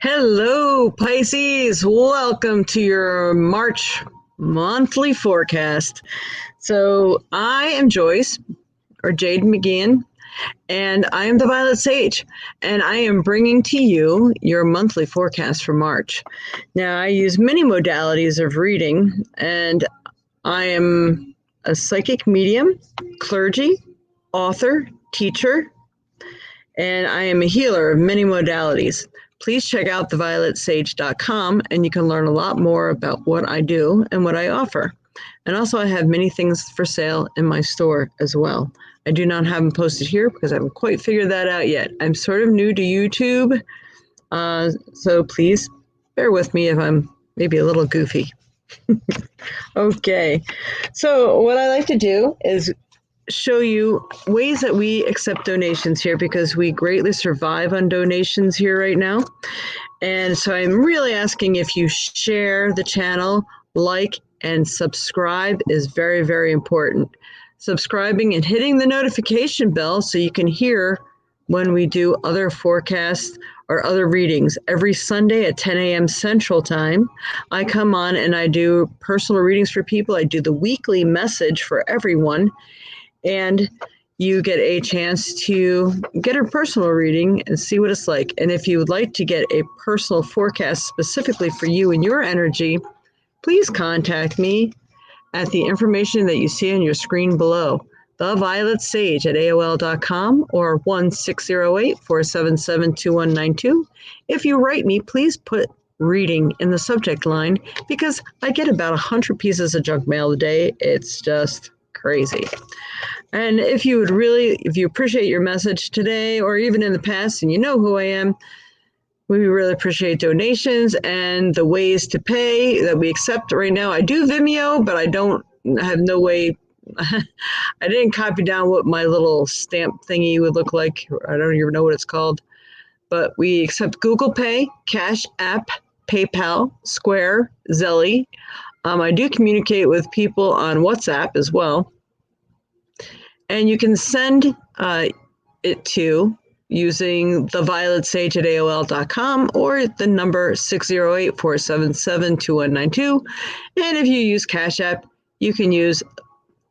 Hello, Pisces. Welcome to your March monthly forecast. So, I am Joyce, or Jade McGeehan, and I am the Violet Sage, and I am bringing to you your monthly forecast for March. Now, I use many modalities of reading, and I am a psychic medium, clergy, author, teacher, and I am a healer of many modalities. Please check out thevioletsage.com and you can learn a lot more about what I do and what I offer. And also, I have many things for sale in my store as well. I do not have them posted here because I haven't quite figured that out yet. I'm sort of new to YouTube, so please bear with me if I'm maybe a little goofy. Okay, so what I like to do is show you ways that we accept donations here because we greatly survive on donations here right now. And so I'm really asking if you share the channel, like, and subscribe is very, very important. Subscribing and hitting the notification bell so you can hear when we do other forecasts or other readings. Every Sunday at 10 a.m. Central Time, I come on and I do personal readings for people. I do the weekly message for everyone, and you get a chance to get a personal reading and see what it's like. And if you would like to get a personal forecast specifically for you and your energy, please contact me at the information that you see on your screen below, thevioletsage at AOL.com or 1-608-477-2192. If you write me, please put reading in the subject line because I get about 100 pieces of junk mail a day. It's just crazy. And if you appreciate your message today or even in the past and you know who I am, we really appreciate donations and the ways to pay that we accept right now. I do Vimeo, but I have no way. I didn't copy down what my little stamp thingy would look like. I don't even know what it's called. But we accept Google Pay, Cash App, PayPal, Square, Zelly. I do communicate with people on WhatsApp as well. And you can send it to using thevioletsage at AOL.com or the number 608-477-2192. And if you use Cash App, you can use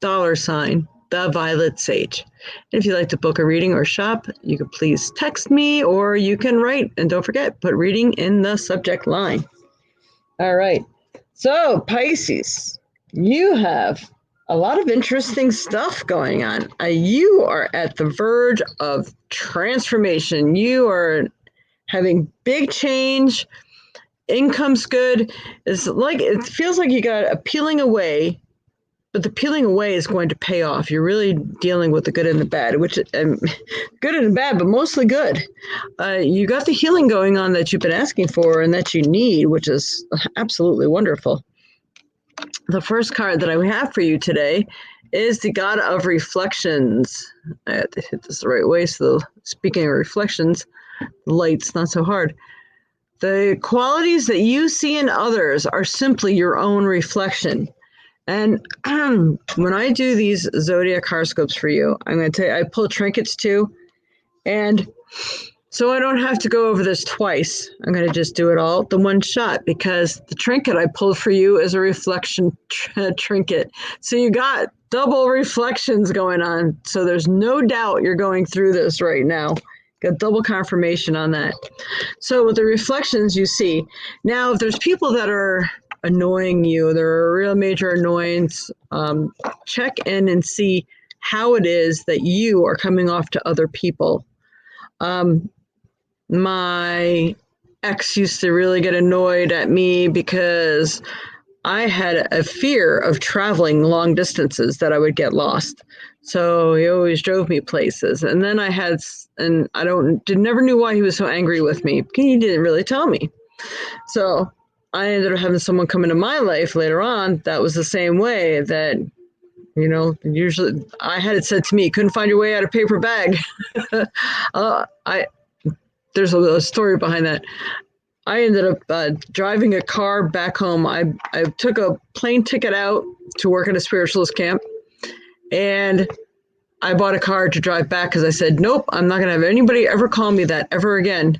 $ The Violet Sage. And if you'd like to book a reading or shop, you can please text me or you can write. And don't forget, put reading in the subject line. All right. So, Pisces, you have a lot of interesting stuff going on. You are at the verge of transformation. You are having big change. Income's good. It feels like you got a peeling away, but the peeling away is going to pay off. You're really dealing with the good and the bad, which good and bad, but mostly good. You got the healing going on that you've been asking for and that you need, which is absolutely wonderful. The first card that I have for you today is the God of Reflections. I have to hit this the right way. So, speaking of reflections, light's not so hard. The qualities that you see in others are simply your own reflection. And when I do these Zodiac horoscopes for you, I'm going to tell you, I pull trinkets too. And so I don't have to go over this twice. I'm going to just do it all the one shot because the trinket I pulled for you is a reflection trinket. So you got double reflections going on. So there's no doubt you're going through this right now. Got double confirmation on that. So with the reflections you see, now if there's people that are annoying you, they're a real major annoyance, check in and see how it is that you are coming off to other people. My ex used to really get annoyed at me because I had a fear of traveling long distances that I would get lost. So he always drove me places. And then never knew why he was so angry with me. He didn't really tell me. So I ended up having someone come into my life later on that was the same way that, usually I had it said to me, couldn't find your way out of paper bag. There's a story behind that. I ended up driving a car back home. I took a plane ticket out to work at a spiritualist camp, and I bought a car to drive back because I said, nope, I'm not going to have anybody ever call me that ever again.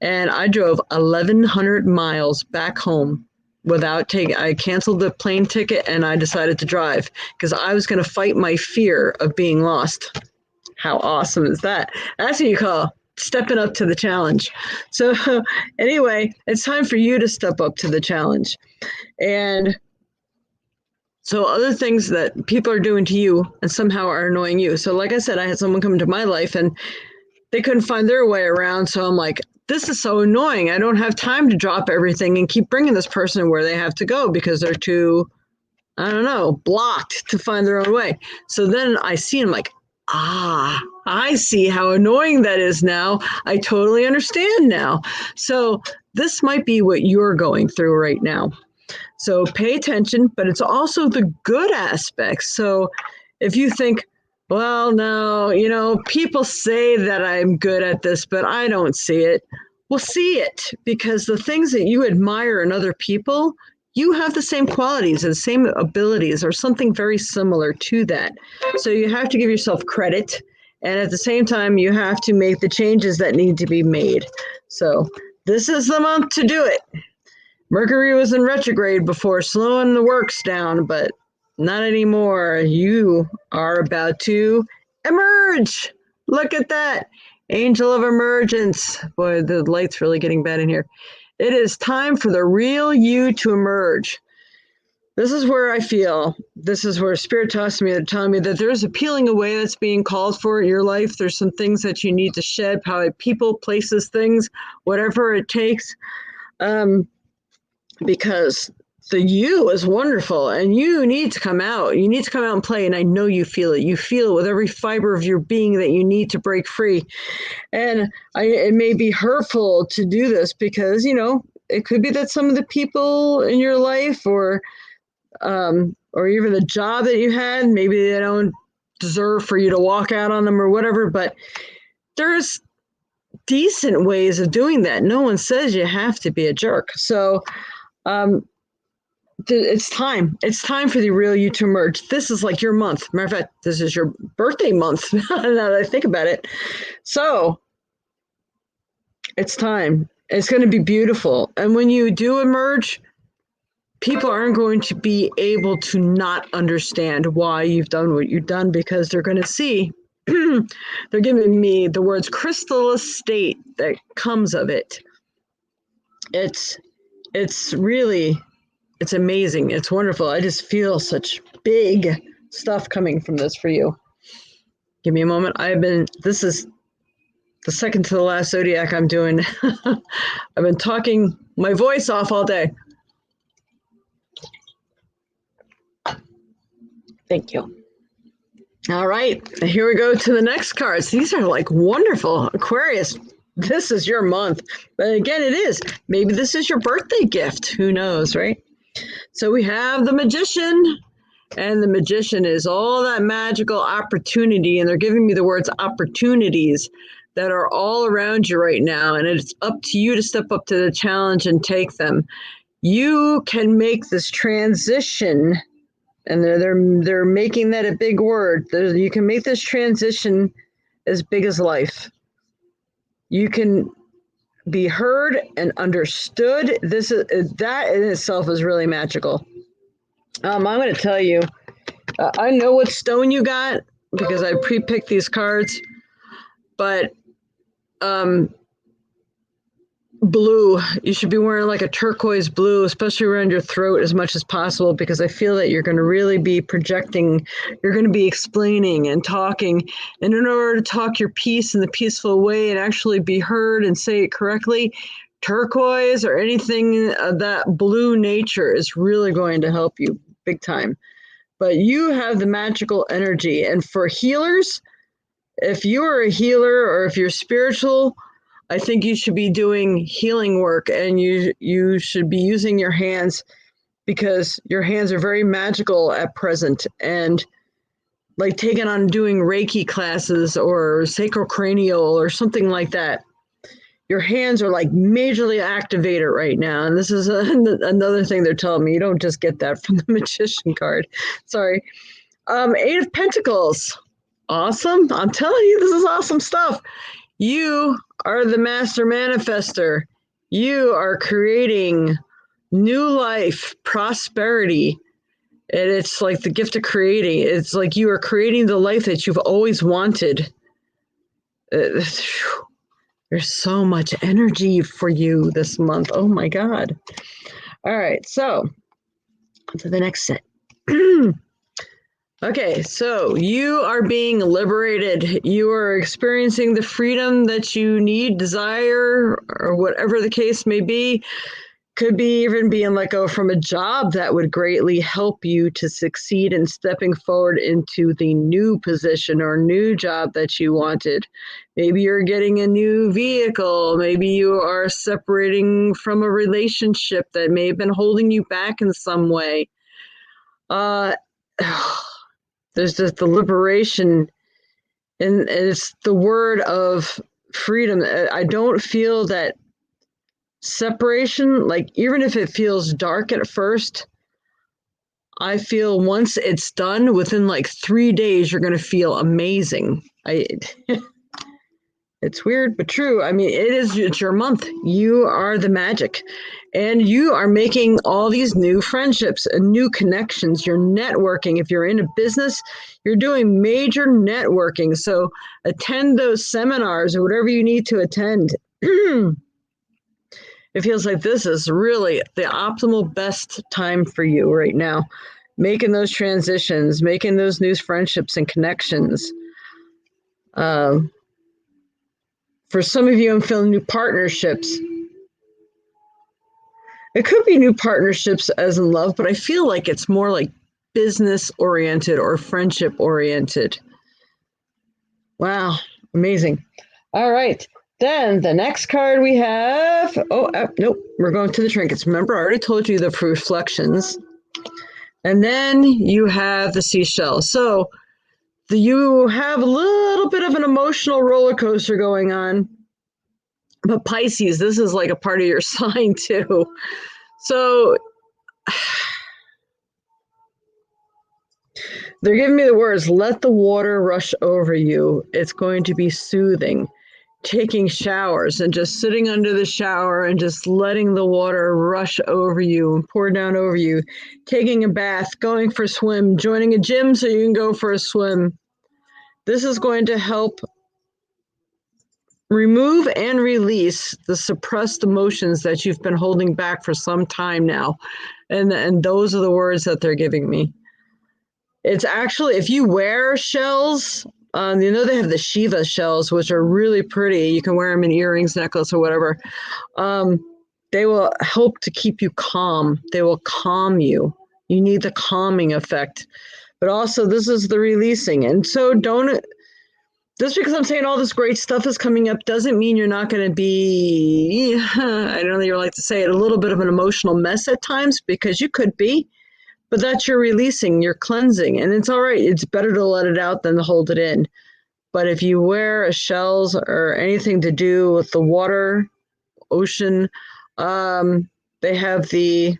and I drove 1,100 miles back home I canceled the plane ticket and I decided to drive because I was going to fight my fear of being lost. How awesome is that? That's what you call stepping up to the challenge. So anyway, it's time for you to step up to the challenge. And so other things that people are doing to you and somehow are annoying you. So like I said, I had someone come into my life and they couldn't find their way around. So I'm like, this is so annoying. I don't have time to drop everything and keep bringing this person where they have to go because they're too, I don't know, blocked to find their own way. So then I see them like, I see how annoying that is now. I totally understand now. So this might be what you're going through right now. So pay attention, but it's also the good aspects. So if you think, well, no, people say that I'm good at this, but I don't see it. Well, see it, because the things that you admire in other people, you have the same qualities and the same abilities or something very similar to that. So you have to give yourself credit. And at the same time, you have to make the changes that need to be made. So this is the month to do it. Mercury was in retrograde before, slowing the works down, but not anymore. You are about to emerge. Look at that. Angel of emergence. Boy, the light's really getting bad in here. It is time for the real you to emerge. This is where Spirit tells me, they're telling me that there's a peeling away that's being called for in your life. There's some things that you need to shed, probably people, places, things, whatever it takes. Because the you is wonderful and you need to come out. You need to come out and play. And I know you feel it. You feel it with every fiber of your being that you need to break free. And it may be hurtful to do this because, it could be that some of the people in your life or even the job that you had, maybe they don't deserve for you to walk out on them or whatever. But there's decent ways of doing that. No one says you have to be a jerk. So, it's time. It's time for the real you to emerge. This is like your month. Matter of fact, this is your birthday month. Now that I think about it. So it's time. It's going to be beautiful. And when you do emerge, people aren't going to be able to not understand why you've done what you've done because they're going to see. They're giving me the words crystalline state that comes of it. It's really, it's amazing. It's wonderful. I just feel such big stuff coming from this for you. Give me a moment. This is the second to the last Zodiac I'm doing. I've been talking my voice off all day. Thank you. All right, here we go to the next cards. These are like wonderful. Aquarius, this is your month. But again, it is. Maybe this is your birthday gift. Who knows, right? So we have the Magician, and the Magician is all that magical opportunity, and they're giving me the words opportunities that are all around you right now, and it's up to you to step up to the challenge and take them. You can make this transition, and they're making that a big word. You can make this transition as big as life. You can be heard and understood. That in itself is really magical. I'm going to tell you, I know what stone you got because I pre-picked these cards, but blue, you should be wearing like a turquoise blue, especially around your throat as much as possible, because I feel that you're going to really be projecting, you're going to be explaining and talking, and in order to talk your piece in the peaceful way and actually be heard and say it correctly, turquoise or anything of that blue nature is really going to help you big time. But you have the magical energy, and for healers, if you are a healer or if you're spiritual, I think you should be doing healing work, and you should be using your hands because your hands are very magical at present, and like taking on doing Reiki classes or sacrocranial or something like that. Your hands are like majorly activated right now. And this is another thing they're telling me. You don't just get that from the Magician card. Sorry. 8 of Pentacles. Awesome. I'm telling you, this is awesome stuff. You are the master manifester. You are creating new life, prosperity. And it's like the gift of creating. It's like you are creating the life that you've always wanted. There's so much energy for you this month. Oh my God. All right. So, to the next set. Okay, so you are being liberated. You are experiencing the freedom that you need, desire, or whatever the case may be. Could be even being let go from a job that would greatly help you to succeed in stepping forward into the new position or new job that you wanted. Maybe you're getting a new vehicle. Maybe you are separating from a relationship that may have been holding you back in some way. There's just the liberation, and it's the word of freedom. I don't feel that separation, like even if it feels dark at first, I feel once it's done, within like 3 days, you're going to feel amazing. It's weird, but true. I mean, it's your month. You are the magic. And you are making all these new friendships and new connections. You're networking. If you're in a business, you're doing major networking. So attend those seminars or whatever you need to attend. It feels like this is really the optimal best time for you right now. Making those transitions, making those new friendships and connections. For some of you, I'm feeling new partnerships. It could be new partnerships as in love, but I feel like it's more like business oriented or friendship oriented. Wow, amazing. All right. Then the next card we have, nope, we're going to the trinkets. Remember, I already told you the reflections. And then you have the seashell. So you have a little bit of an emotional roller coaster going on. But Pisces, this is like a part of your sign too. So they're giving me the words, let the water rush over you. It's going to be soothing. Taking showers and just sitting under the shower and just letting the water rush over you and pour down over you. Taking a bath, going for a swim, joining a gym so you can go for a swim. This is going to help remove and release the suppressed emotions that you've been holding back for some time now. And those are the words that they're giving me. It's actually, if you wear shells, they have the Shiva shells, which are really pretty. You can wear them in earrings, necklace, or whatever. They will help to keep you calm. They will calm you. You need the calming effect. But also, this is the releasing. And so just because I'm saying all this great stuff is coming up doesn't mean you're not going to be, I don't know you like to say it, a little bit of an emotional mess at times, because you could be, but that's your releasing, your cleansing, and it's all right. It's better to let it out than to hold it in. But if you wear shells or anything to do with the water, ocean, they have the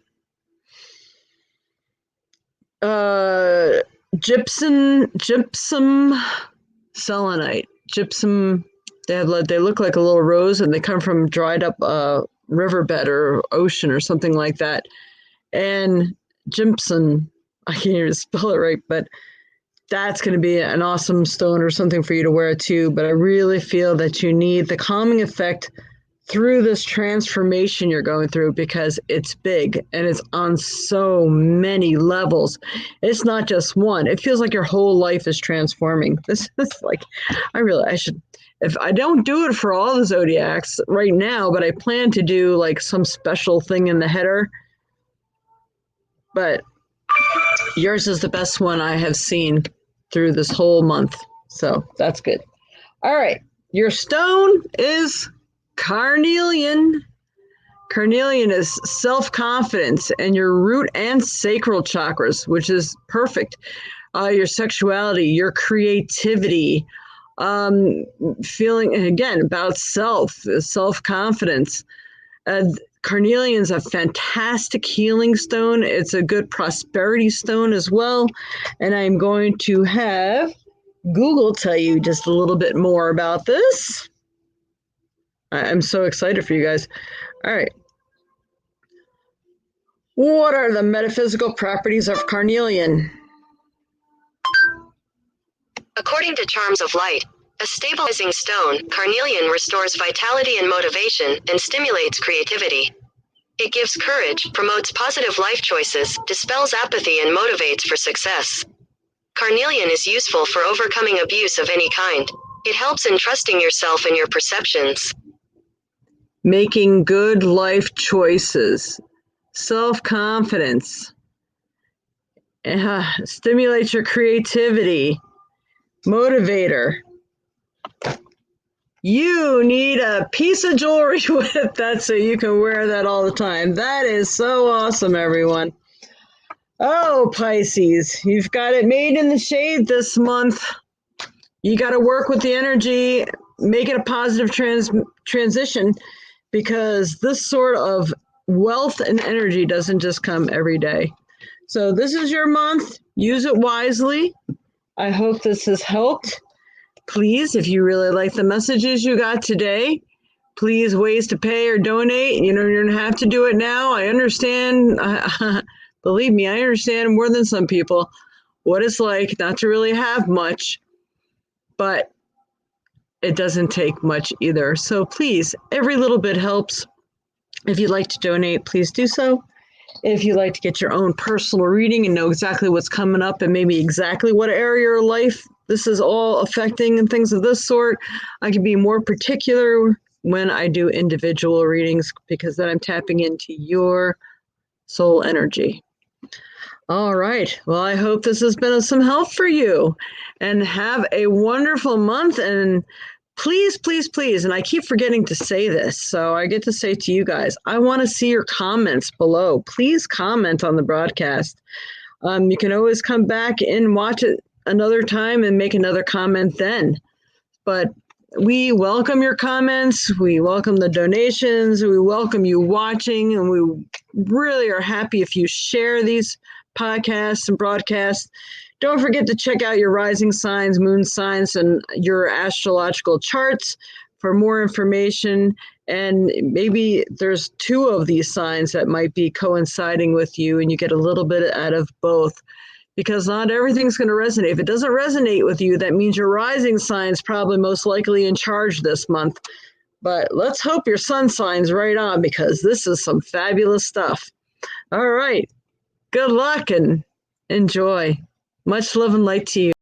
gypsum selenite. Gypsum, they look like a little rose, and they come from dried up riverbed or ocean or something like that. And gypsum, I can't even spell it right, but that's going to be an awesome stone or something for you to wear too. But I really feel that you need the calming effect through this transformation you're going through, because it's big and it's on so many levels. It's not just one. It feels like your whole life is transforming. This is like, I should, if I don't do it for all the zodiacs right now, but I plan to do like some special thing in the header. But yours is the best one I have seen through this whole month. So that's good. All right. Your stone is carnelian. Carnelian is self-confidence and your root and sacral chakras, which is perfect. Your sexuality, your creativity, feeling, again, about self-confidence. Carnelian's a fantastic healing stone. It's a good prosperity stone as well. And I'm going to have Google tell you just a little bit more about this. I'm so excited for you guys. All right. What are the metaphysical properties of carnelian? According to Charms of Light, a stabilizing stone, carnelian restores vitality and motivation and stimulates creativity. It gives courage, promotes positive life choices, dispels apathy, and motivates for success. Carnelian is useful for overcoming abuse of any kind. It helps in trusting yourself and your perceptions. Making good life choices, self-confidence, stimulates your creativity, motivator. You need a piece of jewelry with that so you can wear that all the time. That is so awesome, everyone. Oh, Pisces, you've got it made in the shade this month. You got to work with the energy, make it a positive transition, because this sort of wealth and energy doesn't just come every day. So this is your month. Use it wisely. I hope this has helped. Please, if you really like the messages you got today, please ways to pay or donate. You don't have to do it now. I understand. Believe me, I understand more than some people what it's like not to really have much, but it doesn't take much either. So please, every little bit helps. If you'd like to donate, please do so. If you'd like to get your own personal reading and know exactly what's coming up and maybe exactly what area of life this is all affecting and things of this sort, I can be more particular when I do individual readings because then I'm tapping into your soul energy. All right. Well, I hope this has been of some help for you and have a wonderful month. And please, please, please, and I keep forgetting to say this, so I get to say to you guys, I want to see your comments below. Please comment on the broadcast. You can always come back and watch it another time and make another comment then. But we welcome your comments. We welcome the donations. We welcome you watching, and we really are happy if you share these podcasts and broadcasts. Don't forget to check out your rising signs, moon signs, and your astrological charts for more information. And maybe there's two of these signs that might be coinciding with you, and you get a little bit out of both. Because not everything's going to resonate. If it doesn't resonate with you, that means your rising sign's probably most likely in charge this month. But let's hope your sun sign's right on, because this is some fabulous stuff. All right. Good luck and enjoy. Much love and light to you.